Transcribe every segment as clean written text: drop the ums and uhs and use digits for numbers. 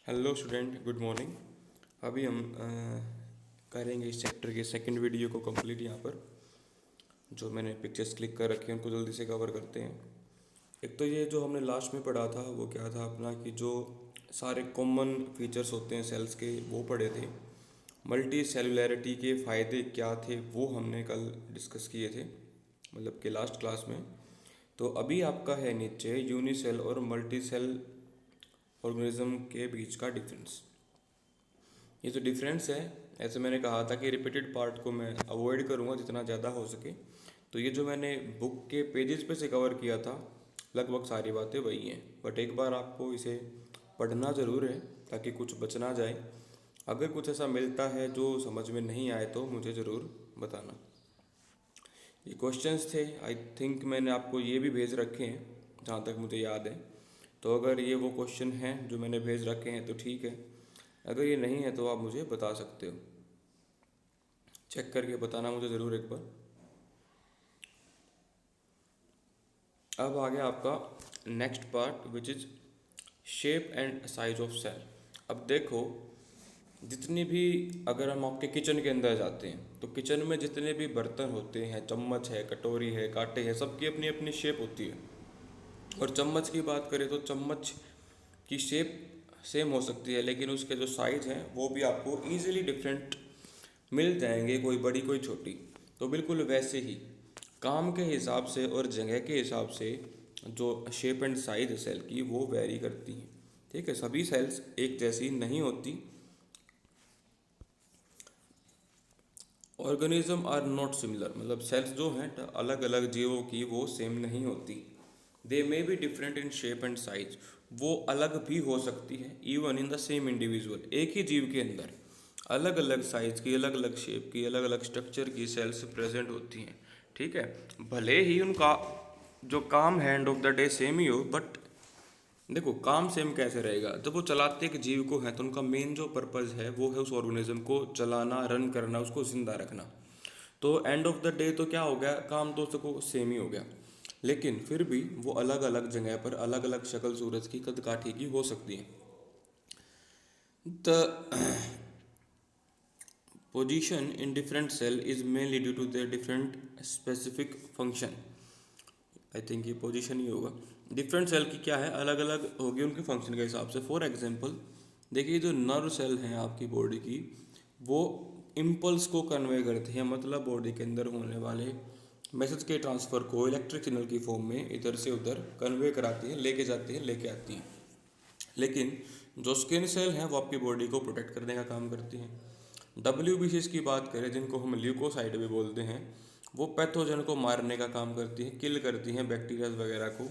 Hello student, good morning. अभी हम करेंगे इस चैप्टर के सेकंड वीडियो को कंप्लीट। यहाँ पर जो मैंने पिक्चर्स क्लिक कर रखे हैं उनको जल्दी से कवर करते हैं। एक तो ये जो हमने लास्ट में पढ़ा था वो क्या था अपना, कि जो सारे कॉमन फीचर्स होते हैं सेल्स के वो पढ़े थे। मल्टी सेलुलैरिटी के फ़ायदे क्या थे वो हमने कल डिस्कस किए थे, मतलब कि लास्ट क्लास में। तो अभी आपका है नीचे यूनिसेल और मल्टी सेल ऑर्गेनिज्म के बीच का डिफरेंस। ये जो डिफरेंस है, ऐसे मैंने कहा था कि रिपीटेड पार्ट को मैं अवॉइड करूँगा जितना ज़्यादा हो सके। तो ये जो मैंने बुक के पेजेस पे से कवर किया था, लगभग सारी बातें वही हैं, बट एक बार आपको इसे पढ़ना ज़रूर है ताकि कुछ बच ना जाए। अगर कुछ ऐसा मिलता है जो समझ में नहीं आए तो मुझे ज़रूर बताना। ये क्वेश्चंस थे, आई थिंक मैंने आपको ये भी भेज रखे हैं जहाँ तक मुझे याद है। तो अगर ये वो क्वेश्चन हैं जो मैंने भेज रखे हैं तो ठीक है, अगर ये नहीं है तो आप मुझे बता सकते हो। चेक करके बताना मुझे ज़रूर एक बार। अब आ गया आपका next part which is shape and size of cell. अब देखो, जितनी भी, अगर हम आपके किचन के अंदर जाते हैं तो किचन में जितने भी बर्तन होते हैं, चम्मच है, कटोरी है, कांटे हैं, सबकी अपनी अपनी शेप होती है। और चम्मच की बात करें तो चम्मच की शेप सेम हो सकती है, लेकिन उसके जो साइज़ हैं वो भी आपको ईजिली डिफरेंट मिल जाएंगे, कोई बड़ी कोई छोटी। तो बिल्कुल वैसे ही काम के हिसाब से और जगह के हिसाब से जो शेप एंड साइज है सेल की वो वेरी करती हैं। ठीक है, सभी सेल्स एक जैसी नहीं होती। ऑर्गेनिज्म आर नॉट सिमिलर, मतलब सेल्स जो हैं अलग अलग जीवों की वो सेम नहीं होती। They may be different in shape and size, वो अलग भी हो सकती है even in the same individual. एक ही जीव के अंदर अलग अलग साइज की, अलग अलग शेप की, अलग अलग स्ट्रक्चर की सेल्स प्रेजेंट होती हैं। ठीक है, भले ही उनका जो काम है end of the day same ही हो, बट देखो काम सेम कैसे रहेगा, जब वो चलाते एक जीव को है तो उनका मेन जो पर्पज़ है वो है उस ऑर्गेनिज्म को चलाना, रन करना, उसको जिंदा रखना। तो एंड ऑफ द डे तो क्या हो गया, काम तो उसको सेम ही हो गया, लेकिन फिर भी वो अलग अलग जगह पर अलग अलग शक्ल सूरत की, कद काठी की हो सकती है। The position in different cell is mainly due to their different specific function. I think ये पोजीशन ही होगा। डिफरेंट सेल की क्या है, अलग अलग होगी उनके फंक्शन के हिसाब से। फॉर एग्जांपल देखिए, जो नर्व सेल हैं आपकी बॉडी की, वो इम्पल्स को कन्वे करते हैं, मतलब बॉडी के अंदर होने वाले मैसेज के ट्रांसफ़र को इलेक्ट्रिक सिग्नल की फॉर्म में इधर से उधर कन्वे कराती हैं, लेके जाती हैं, लेके आती हैं। लेकिन जो स्किन सेल हैं वो आपकी बॉडी को प्रोटेक्ट करने का काम करती हैं। WBCs की बात करें, जिनको हम ल्यूकोसाइड भी बोलते हैं, वो पैथोजन को मारने का काम करती हैं, किल करती हैं बैक्टीरिया वगैरह को।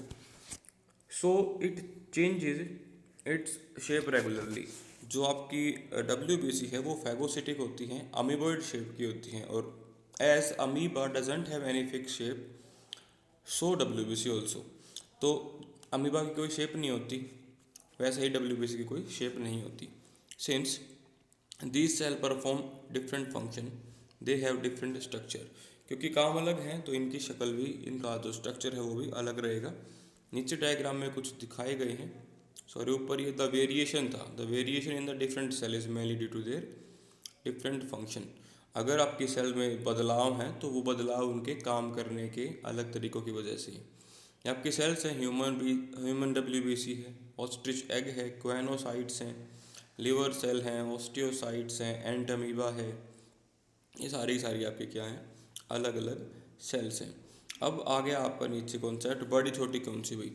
So it changes its shape regularly. जो आपकी WBC है वो फैगोसिटिक होती हैं, अमीबॉइड शेप की होती हैं, और as amoeba doesn't have any fix shape, so WBC also. तो अमीबा की कोई शेप नहीं होती, वैसे ही WBC की कोई शेप नहीं होती। Since these cell perform different function, they have different structure. क्योंकि काम अलग है तो इनकी शक्ल भी, इनका जो स्ट्रक्चर है वो भी अलग रहेगा। नीचे डायग्राम में कुछ दिखाए गए हैं, सॉरी ऊपर ये द वेरिएशन था, the variation in the different cell is mainly due to their different function. अगर आपकी सेल में बदलाव हैं तो वो बदलाव उनके काम करने के अलग तरीक़ों की वजह से है। ये आपकी सेल्स हैं, ह्यूमन WBC है, ऑस्ट्रिच एग है, क्वेनोसाइट्स हैं, लिवर सेल हैं, ऑस्टियोसाइट्स हैं, एंटमीबा है। ये सारी सारी आपकी क्या हैं, अलग अलग सेल्स हैं। अब आ गया आपका नीचे कॉन्सेप्ट, बड़ी छोटी कौन सी भाई।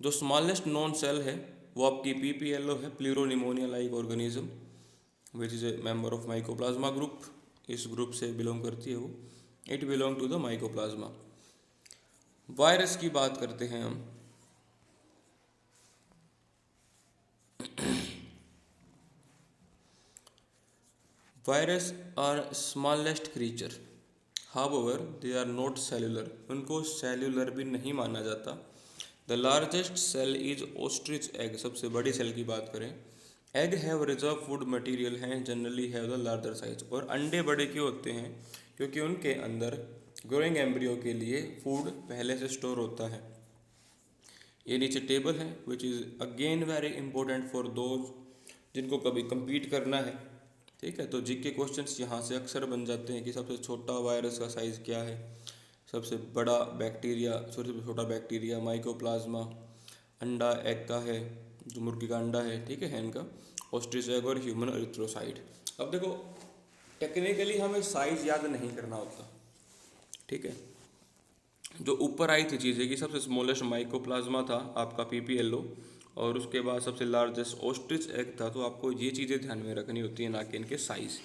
जो स्मॉलेस्ट नॉन सेल है वो आपकी PPLO है, pleuropneumonia like organism, which is a member of mycoplasma group. इस ग्रुप से बिलोंग करती है वो, it belong to the mycoplasma. Virus की बात करते हैं हम। Virus are smallest creature, however they are not cellular, उनको सेल्यूलर भी नहीं माना जाता। The largest cell is ostrich egg, सबसे बड़ी सेल की बात करें। Egg have reserve food material हैं, generally have the larger size. और अंडे बड़े क्यों होते हैं, क्योंकि उनके अंदर ग्रोइंग एम्ब्रियो के लिए फूड पहले से स्टोर होता है। ये नीचे टेबल है which is again very important for those जिनको कभी compete करना है, ठीक है। तो जीके क्वेश्चंस यहाँ से अक्सर बन जाते हैं कि सबसे छोटा वायरस का साइज़ क्या है, सबसे बड़ा बैक्टीरिया, सबसे छोटा बैक्टीरिया माइकोप्लाज्मा, अंडा एग का है, जो मुर्गी का अंडा है, ठीक है, हैन का, ऑस्ट्रिच एग और ह्यूमन एरिथ्रोसाइट। अब देखो टेक्निकली हमें साइज याद नहीं करना होता, ठीक है। जो ऊपर आई थी चीज़ें कि सबसे स्मॉलेस्ट माइकोप्लाज्मा था आपका पीपीएलओ, और उसके बाद सबसे लार्जेस्ट ऑस्ट्रिच एग था। तो आपको ये चीज़ें ध्यान में रखनी होती है, ना कि इनके साइज।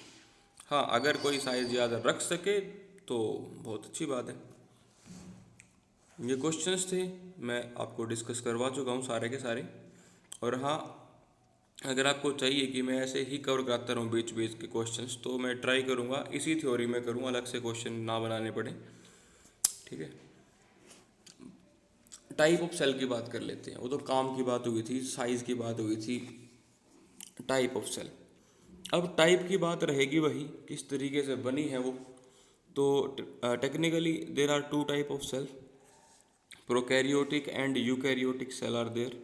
हाँ, अगर कोई साइज याद रख सके तो बहुत अच्छी बात है। ये क्वेश्चंस थे, मैं आपको डिस्कस करवा चुका हूँ सारे के सारे। और हाँ, अगर आपको चाहिए कि मैं ऐसे ही कवर कराता रहूँ बीच बीच के क्वेश्चंस, तो मैं ट्राई करूँगा इसी थ्योरी में करूँ, अलग से क्वेश्चन ना बनाने पड़े, ठीक है। टाइप ऑफ सेल की बात कर लेते हैं। वो तो काम की बात हुई थी, साइज की बात हुई थी, टाइप ऑफ सेल। अब टाइप की बात रहेगी वही, किस तरीके से बनी है वो। तो technically there are two type of cell, prokaryotic and eukaryotic cell are there.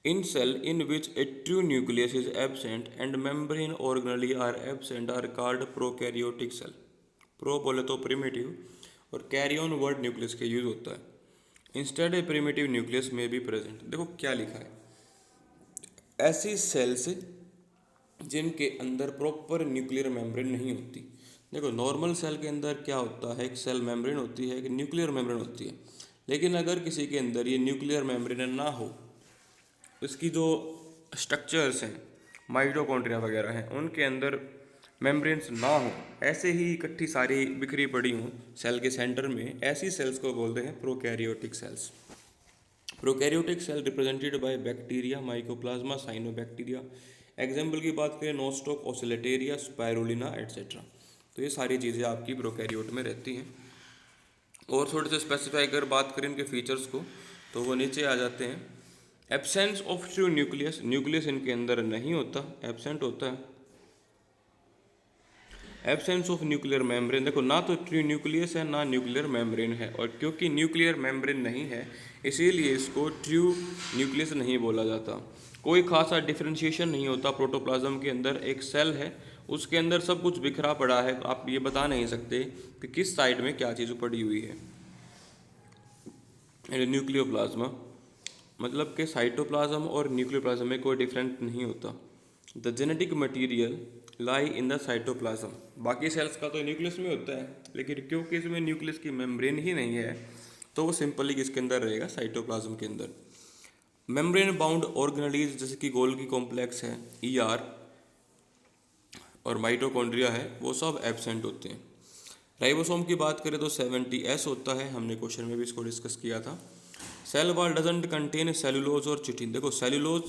In cell in which a true nucleus is absent and membrane organelles are absent are called prokaryotic cell. Pro बोले तो primitive, और carry on word nucleus के use होता है। Instead a primitive nucleus may be present। देखो क्या लिखा है, ऐसी सेल्स जिनके अंदर प्रॉपर न्यूक्लियर मेम्ब्रेन नहीं होती। देखो नॉर्मल सेल के अंदर क्या होता है, एक सेल मेम्ब्रेन होती है, एक न्यूक्लियर मेम्ब्रेन होती है। लेकिन अगर किसी के अंदर ये न्यूक्लियर मेम्ब्रेन ना हो, इसकी जो स्ट्रक्चर्स हैं, माइटोकॉन्ड्रिया वगैरह हैं, उनके अंदर मेम्ब्रेन्स ना हो, ऐसे ही इकट्ठी सारी बिखरी पड़ी हों सेल के सेंटर में, ऐसी सेल्स को बोलते हैं prokaryotic cells. Prokaryotic cell represented by bacteria, mycoplasma, cyanobacteria. Example की बात करें, नोस्टॉक, ओसिलेटेरिया, स्पायरुलिना एट्सेट्रा। तो ये सारी चीज़ें आपकी प्रोकैरियोट में रहती हैं। और थोड़े से स्पेसिफाई कर बात करें इनके फीचर्स को, तो वो नीचे आ जाते हैं। Absence of true nucleus, nucleus इनके अंदर नहीं होता, एब्सेंट होता है। एब्सेंस ऑफ न्यूक्लियर मेम्ब्रेन, देखो ना तो ट्रू न्यूक्लियस है ना न्यूक्लियर मेम्ब्रेन है, और क्योंकि न्यूक्लियर मेम्ब्रेन नहीं है इसीलिए इसको ट्रू न्यूक्लियस नहीं बोला जाता। कोई खासा डिफ्रेंशिएशन नहीं होता प्रोटोप्लाज्म के अंदर। एक सेल है, उसके अंदर सब कुछ बिखरा पड़ा है, आप ये बता नहीं सकते कि किस साइड में क्या चीज़ पड़ी हुई है। न्यूक्लियोप्लाज्मा मतलब कि साइटोप्लाज्म और न्यूक्लियोप्लाज्म में कोई डिफरेंट नहीं होता। The genetic material lie in the cytoplasm. बाकी सेल्स का तो न्यूक्लियस में होता है, लेकिन क्योंकि इसमें न्यूक्लियस की मेम्ब्रेन ही नहीं है, तो वो सिंपली किसके अंदर रहेगा, साइटोप्लाज्म के अंदर। मेम्ब्रेन बाउंड ऑर्गेनेलीज जैसे कि गोल्गी कॉम्प्लेक्स है, ईआर और माइटोकॉन्ड्रिया है, वो सब एब्सेंट होते हैं। राइबोसोम की बात करें तो 70S होता है, हमने क्वेश्चन में भी इसको डिस्कस किया था। Cell wall doesn't contain cellulose और चिटिन। देखो सेलुलोज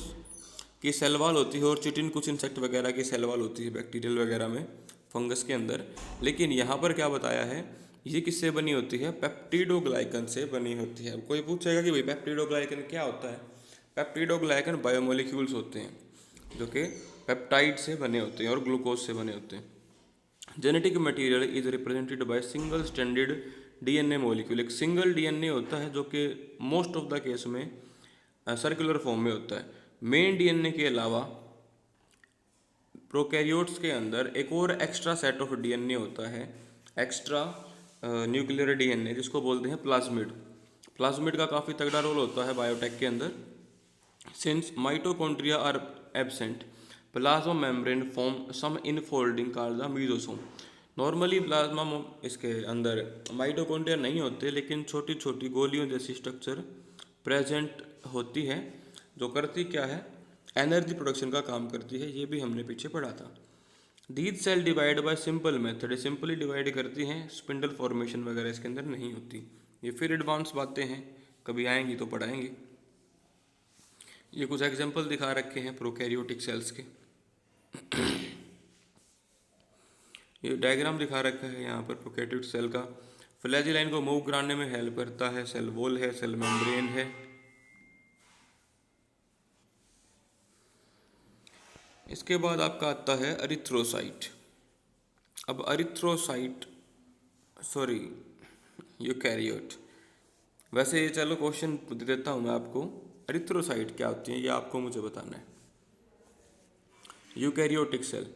की सेल वॉल होती है और चिटिन कुछ इंसेक्ट वगैरह की सेल वॉल होती है, बैक्टीरियल वगैरह में, फंगस के अंदर। लेकिन यहाँ पर क्या बताया है, ये किससे बनी होती है, पेप्टिडोग्लाइकन से बनी होती है। कोई पूछेगा कि भाई पेप्टिडोग्लाइकन क्या होता है। पेप्टिडोग्लाइकन बायोमोलिक्यूल्स होते हैं जो कि पेप्टाइड से बने होते हैं और ग्लूकोज से बने होते हैं। Genetic material is represented by single standard DNA molecule. एक सिंगल डीएनए होता है जो कि मोस्ट ऑफ द केस में सर्कुलर फॉर्म में होता है। मेन डीएनए के अलावा प्रोकैरियोट्स के अंदर एक और एक्स्ट्रा सेट ऑफ डीएनए होता है, एक्स्ट्रा न्यूक्लियर डीएनए, जिसको बोलते हैं प्लाज्मिड। प्लाज्मिड का काफ़ी तगड़ा रोल होता है बायोटेक के अंदर। Since mitochondria are absent, plasma membrane form some infolding called the mesosome. Normally plasma इसके अंदर माइटोकॉन्ड्रिया नहीं होते, लेकिन छोटी छोटी गोलियों जैसी स्ट्रक्चर प्रेजेंट होती है, जो करती क्या है, एनर्जी प्रोडक्शन का काम करती है। ये भी हमने पीछे पढ़ा था। These cell divide by simple method, simply divide करती हैं, स्पिंडल फॉर्मेशन वगैरह इसके अंदर नहीं होती। ये फिर एडवांस बातें हैं, कभी आएंगी तो पढ़ाएंगे। ये कुछ एग्जांपल दिखा रखे हैं प्रोकैरियोटिक सेल्स के। ये डायग्राम दिखा रखा है यहाँ पर प्रोकैरियोटिक सेल का। फ्लैजिलाइन को मूव कराने में हेल्प करता है, सेल वॉल है, सेल मेम्ब्रेन है। इसके बाद आपका आता है एरिथ्रोसाइट। अब एरिथ्रोसाइट, सॉरी यूकैरियोट, वैसे ये चलो क्वेश्चन दे देता हूँ मैं आपको एरिथ्रोसाइट क्या होती है ये आपको मुझे बताना है। Eukaryotic cell,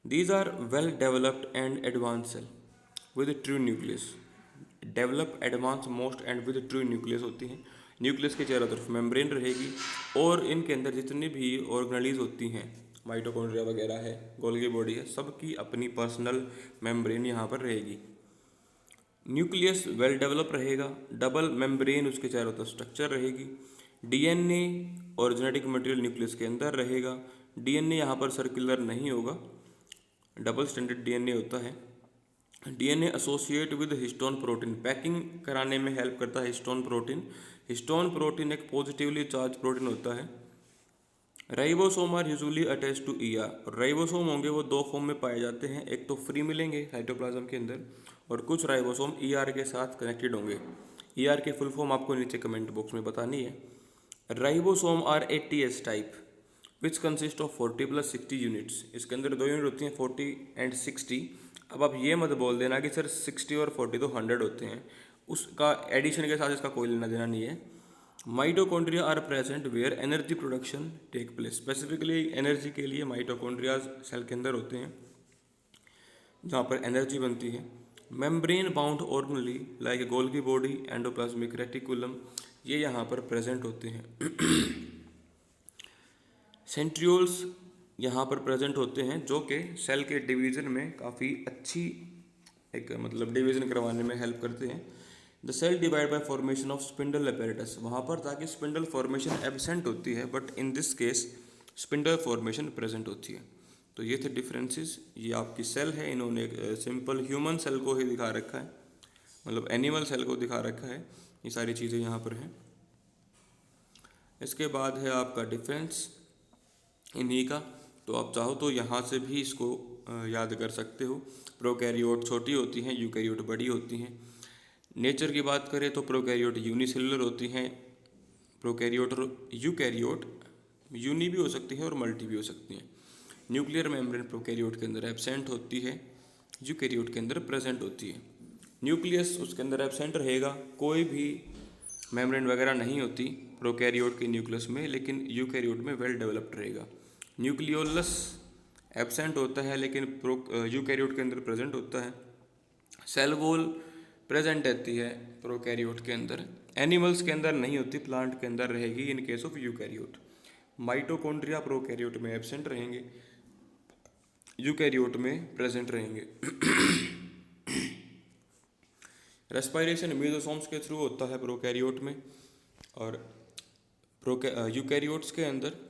these are well developed and advanced cell with a true nucleus। Develop, advance, most and with true nucleus होती हैं। न्यूक्लियस के चारों तरफ मेम्ब्रेन रहेगी और इनके अंदर जितनी भी ऑर्गेनेलीज होती हैं, माइटोकॉन्ड्रिया वगैरह है, गोल्गी बॉडी है, सबकी अपनी पर्सनल मेम्ब्रेन यहाँ पर रहेगी। न्यूक्लियस वेल डेवलप रहेगा, डबल मेम्ब्रेन उसके चारों तरफ स्ट्रक्चर रहेगी। डीएनए और जेनेटिक मटेरियल न्यूक्लियस के अंदर रहेगा। डीएनए यहाँ पर सर्कुलर नहीं होगा, डबल स्टैंडर्ड डीएनए होता है। DNA associate with histone protein, packing कराने में हेल्प करता है हिस्टोन प्रोटीन। हिस्टोन प्रोटीन एक पॉजिटिवली चार्ज प्रोटीन होता है। Ribosome are usually attach to ER. Ribosome होंगे वो दो फॉर्म में पाए जाते हैं, एक तो फ्री मिलेंगे साइटोप्लाज्म के अंदर और कुछ राइबोसोम ईआर के साथ कनेक्टेड होंगे। ईआर की फुल फॉर्म आपको नीचे कमेंट बॉक्स में बतानी है। Ribosome are eighty S type which consist of 40+60 units. इसके अंदर दो यूनिट होती हैं 40 एंड 60। अब आप ये मत बोल देना कि सर 60 और 40 तो 100 होते हैं, उसका एडिशन के साथ इसका कोई लेना देना नहीं है। Mitochondria are present where energy production take place. Specifically energy के लिए माइटोकॉन्ड्रिया सेल के अंदर होते हैं जहाँ पर एनर्जी बनती है। Membrane bound organelle like Golgi body, endoplasmic reticulum, ये यहाँ पर प्रेजेंट होते हैं। सेंट्रियोल्स यहाँ पर प्रेजेंट होते हैं जो कि सेल के डिवीजन में काफ़ी अच्छी एक मतलब डिवीजन करवाने में हेल्प करते हैं। The cell divide by formation of spindle apparatus, वहाँ पर ताकि स्पिंडल फॉर्मेशन एब्सेंट होती है but in this case spindle formation present होती है। तो ये थे डिफरेंसेस। ये आपकी सेल है, इन्होंने एक सिंपल ह्यूमन सेल को ही दिखा रखा है, मतलब एनिमल सेल को दिखा रखा है। ये सारी चीज़ें यहाँ पर हैं। इसके बाद है आपका डिफरेंस इन्हीं का, तो आप चाहो तो यहाँ से भी इसको याद कर सकते हो। प्रोकैरियोट छोटी होती हैं, यूकैरियोट बड़ी होती हैं। नेचर की बात करें तो प्रोकैरियोट यूनिसेलुलर होती हैं, प्रोकैरियोट और यूकैरियोट यूनि भी हो सकती हैं और मल्टी भी हो सकती हैं। न्यूक्लियर मेम्ब्रेन प्रोकैरियोट के अंदर एब्सेंट होती है, यूकैरियोट के अंदर प्रेजेंट होती है। न्यूक्लियस उसके अंदर एब्सेंट रहेगा, कोई भी मेम्ब्रेन वगैरह नहीं होती प्रोकैरियोट के न्यूक्लियस में, लेकिन यूकैरियोट में वेल डेवलप्ड रहेगा। न्यूक्लियोलस एब्सेंट होता है लेकिन यूकैरियोट के अंदर प्रेजेंट होता है। सेल वॉल प्रेजेंट रहती है प्रोकैरियोट के अंदर, एनिमल्स के अंदर नहीं होती, प्लांट के अंदर रहेगी in case of eukaryote. Mitochondria prokaryote में एब्सेंट रहेंगे, यूकैरियोट में प्रेजेंट रहेंगे। रेस्पिरेशन मीजोसोम्स के थ्रू होता है प्रोकैरियोट में, और यूकैरियोट्स के अंदर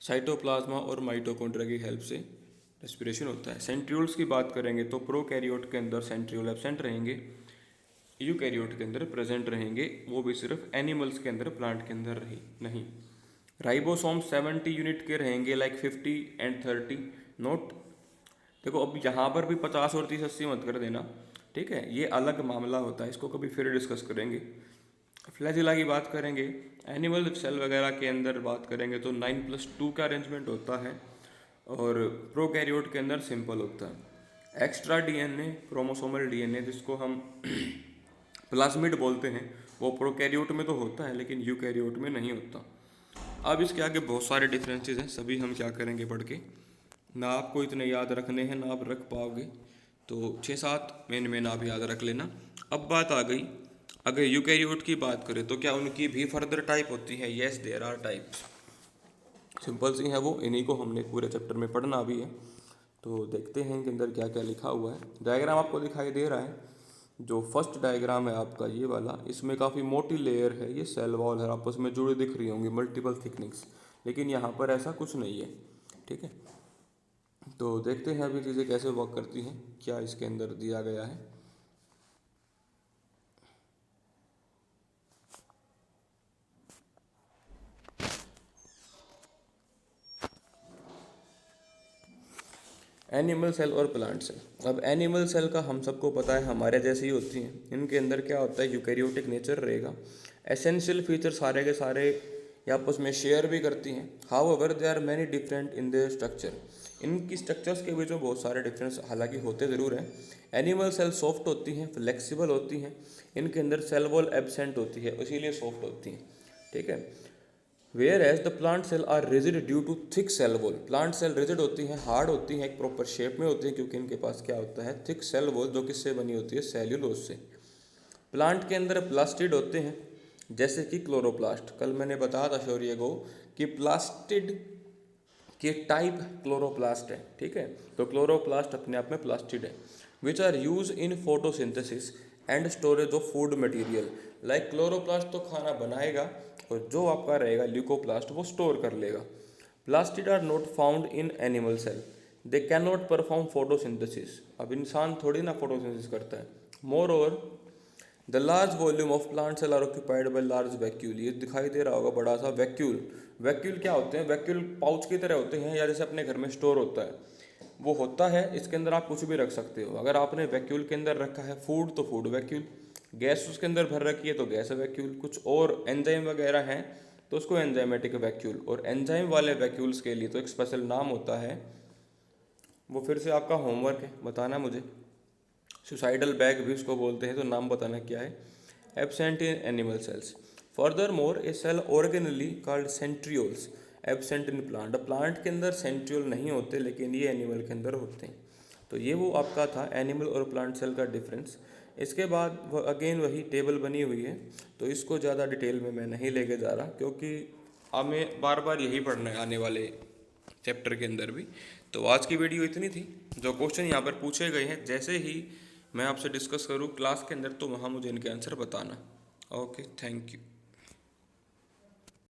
साइटोप्लाज्मा और माइटोकॉन्ड्रिया की हेल्प से रेस्पिरेशन होता है। सेंट्रियोल्स की बात करेंगे तो प्रोकैरियोट के अंदर सेंट्रियोल एब्सेंट रहेंगे, यूकैरियोट के अंदर प्रेजेंट रहेंगे, वो भी सिर्फ एनिमल्स के अंदर, प्लांट के अंदर नहीं। राइबोसोम 70 यूनिट के रहेंगे, लाइक 50 एंड 30 नोट। देखो अब यहाँ पर भी 50 और 30 80 मत कर देना, ठीक है, ये अलग मामला होता है, इसको कभी फिर डिस्कस करेंगे। फ्लैजिला की बात करेंगे, एनिमल सेल वगैरह के अंदर बात करेंगे तो 9+2 का अरेंजमेंट होता है, और प्रोकैरियोट के अंदर सिंपल होता है। एक्स्ट्रा डीएनए, क्रोमोसोमल डीएनए जिसको हम प्लाज्मिड बोलते हैं, वो प्रोकैरियोट में तो होता है लेकिन यूकैरियोट में नहीं होता। अब इसके आगे बहुत सारे डिफरेंसेस हैं, सभी हम क्या करेंगे पढ़ के, ना आपको इतने याद रखने हैं ना आप रख पाओगे, तो 6-7 मेन आप याद रख लेना। अब बात आ गई, अगर यूकैरियोट की बात करें तो क्या उनकी भी फर्दर टाइप होती है? Yes, there are types. Simple सी है वो, इन्हीं को हमने पूरे चैप्टर में पढ़ना भी है। तो देखते हैं इनके अंदर क्या क्या लिखा हुआ है। डायग्राम आपको दिखाई दे रहा है, जो फर्स्ट डायग्राम है आपका ये वाला, इसमें काफ़ी मोटी लेयर है, ये सेल वॉल है, आपस में जुड़े दिख रही होंगी मल्टीपल थिकनिंग्स, लेकिन यहाँ पर ऐसा कुछ नहीं है, ठीक है। तो देखते हैं अभी चीज़ें कैसे वर्क करती हैं, क्या इसके अंदर दिया गया है। एनिमल सेल और प्लांट सेल। अब एनिमल सेल का हम सबको पता है हमारे जैसी ही होती हैं, इनके अंदर क्या होता है, यूकैरियोटिक नेचर रहेगा। एसेंशियल फीचर सारे के सारे ये आपस में शेयर भी करती हैं। However they are many different in their structure, इनकी स्ट्रक्चर्स के बीच में बहुत सारे डिफरेंस हालांकि होते ज़रूर हैं। एनिमल सेल सॉफ्ट होती हैं, फ्लेक्सिबल होती हैं, इनके अंदर सेल वॉल एब्सेंट होती है, इसीलिए सॉफ्ट होती हैं, ठीक है। Where as the plant cell are rigid due to thick cell wall. Plant cell rigid होती हैं, हार्ड होती हैं, एक प्रॉपर शेप में होती हैं, क्योंकि इनके पास क्या होता है, थिक सेल वॉल, जो किससे बनी होती है, सेल्यूलोज से। प्लांट के अंदर प्लास्टिड होते हैं, जैसे कि क्लोरोप्लास्ट। कल मैंने बताया था शौर्य को कि प्लास्टिड के टाइप क्लोरोप्लास्ट है, ठीक है। तो क्लोरोप्लास्ट अपने आप में प्लास्टिड है, which are use in photosynthesis and storage of food material. Like chloroplast तो खाना बनाएगा, और जो आपका रहेगा ल्यूकोप्लास्ट वो स्टोर कर लेगा। Plastid are not found in animal cell, they can not perform photosynthesis. अब इंसान थोड़ी ना फोटोसिंथेसिस करता है। Moreover the large volume of plant cell are occupied by large vacuole. ये दिखाई दे रहा होगा बड़ा सा वैक्यूल। वैक्यूल क्या होते हैं, वैक्यूल पाउच की तरह होते हैं, या जैसे अपने घर में स्टोर होता है वो होता है। इसके अंदर आप कुछ भी रख सकते हो। अगर आपने वैक्यूल के अंदर रखा है फूड, तो फूड वैक्यूल, गैस उसके अंदर भर रखी है तो गैस वैक्यूल, कुछ और एंजाइम वगैरह हैं तो उसको एंजाइमेटिक वैक्यूल। और एंजाइम वाले वैक्यूल्स के लिए तो एक स्पेशल नाम होता है, वो फिर से आपका होमवर्क है, बताना मुझे। सुसाइडल बैग भी उसको बोलते हैं, तो नाम बताना क्या है। Absent in animal cells. Furthermore a cell organelle called centrioles absent in plant. Plant के अंदर सेंट्रियोल नहीं होते, लेकिन ये एनिमल के अंदर होते हैं। तो ये वो आपका था एनिमल और प्लांट सेल का डिफरेंस। इसके बाद अगेन वही टेबल बनी हुई है, तो इसको ज़्यादा डिटेल में मैं नहीं लेके जा रहा, क्योंकि हमें बार बार यही पढ़ना है आने वाले चैप्टर के अंदर भी। तो आज की वीडियो इतनी थी। जो क्वेश्चन यहाँ पर पूछे गए हैं, जैसे ही मैं आपसे डिस्कस करूँ क्लास के अंदर, तो वहाँ मुझे इनके आंसर बताना। Okay, thank you.